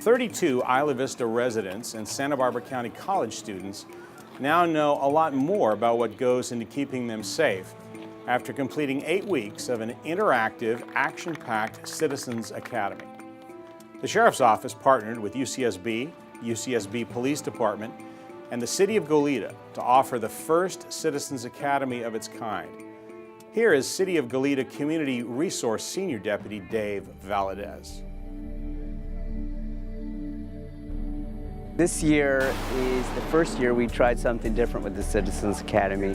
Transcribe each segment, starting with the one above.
32 Isla Vista residents and Santa Barbara County College students now know a lot more about what goes into keeping them safe after completing 8 weeks of an interactive, action-packed Citizens Academy. The Sheriff's Office partnered with UCSB Police Department, and the City of Goleta to offer the first Citizens Academy of its kind. Here is City of Goleta Community Resource Senior Deputy Dave Valadez. This year is the first year we tried something different with the Citizens Academy.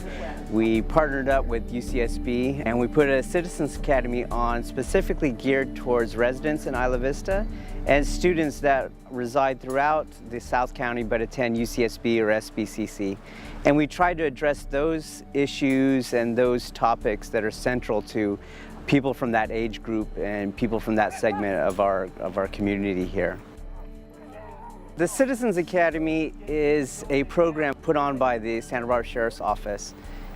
We partnered up with UCSB and we put a Citizens Academy on specifically geared towards residents in Isla Vista and students that reside throughout the South County but attend UCSB or SBCC. And we tried to address those issues and those topics that are central to people from that age group and people from that segment of our community here. The Citizens Academy is a program put on by the Santa Barbara Sheriff's Office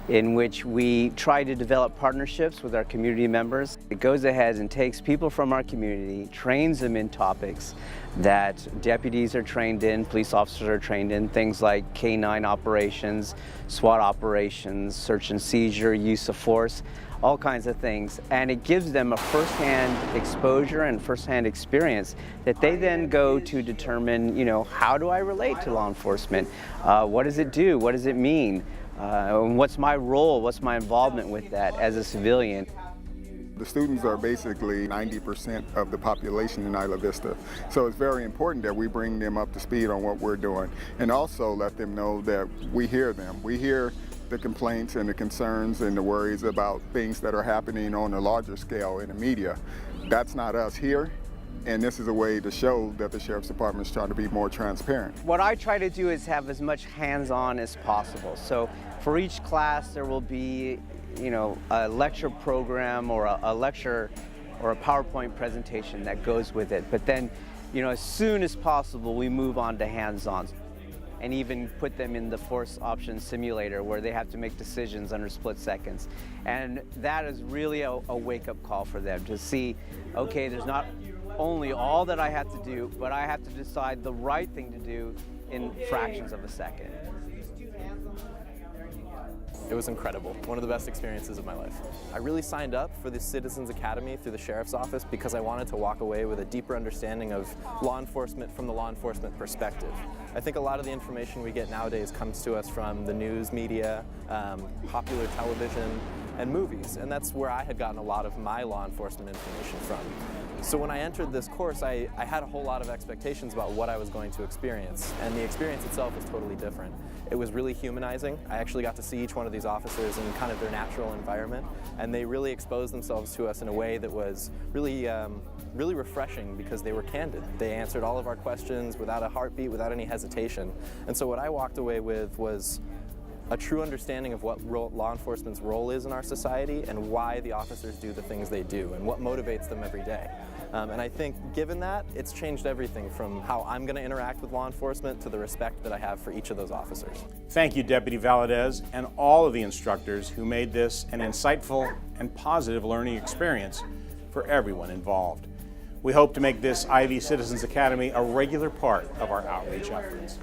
in which we try to develop partnerships with our community members. It goes ahead and takes people from our community, trains them in topics that deputies are trained in, police officers are trained in, things like K-9 operations, SWAT operations, search and seizure, use of force, all kinds of things. And it gives them a firsthand exposure and firsthand experience that they then go to determine, how do I relate to law enforcement? What does it do? What does it mean? What's my role? What's my involvement with that as a civilian? The students are basically 90% of the population in Isla Vista. So it's very important that we bring them up to speed on what we're doing and also let them know that we hear them. We hear the complaints and the concerns and the worries about things that are happening on a larger scale in the media. That's not us here. And this is a way to show that the Sheriff's Department is trying to be more transparent. What I try to do is have as much hands-on as possible. So for each class there will be, a lecture program or a lecture or a PowerPoint presentation that goes with it. But then, as soon as possible we move on to hands-on and even put them in the force option simulator where they have to make decisions under split seconds. And that is really a wake-up call for them to see, okay, there's not only all that I have to do, but I have to decide the right thing to do in fractions of a second. It was incredible. One of the best experiences of my life. I really signed up for the Citizens Academy through the Sheriff's Office because I wanted to walk away with a deeper understanding of law enforcement from the law enforcement perspective. I think a lot of the information we get nowadays comes to us from the news media, popular television, and movies, and that's where I had gotten a lot of my law enforcement information from. So when I entered this course, I had a whole lot of expectations about what I was going to experience, and the experience itself was totally different. It was really humanizing. I actually got to see each one of these officers in kind of their natural environment, and they really exposed themselves to us in a way that was really, really refreshing because they were candid. They answered all of our questions without a heartbeat, without any hesitation. And so what I walked away with was a true understanding of what law enforcement's role is in our society and why the officers do the things they do and what motivates them every day. And I think given that, it's changed everything from how I'm going to interact with law enforcement to the respect that I have for each of those officers. Thank you, Deputy Valadez, and all of the instructors who made this an insightful and positive learning experience for everyone involved. We hope to make this Ivy Citizens Academy a regular part of our outreach efforts.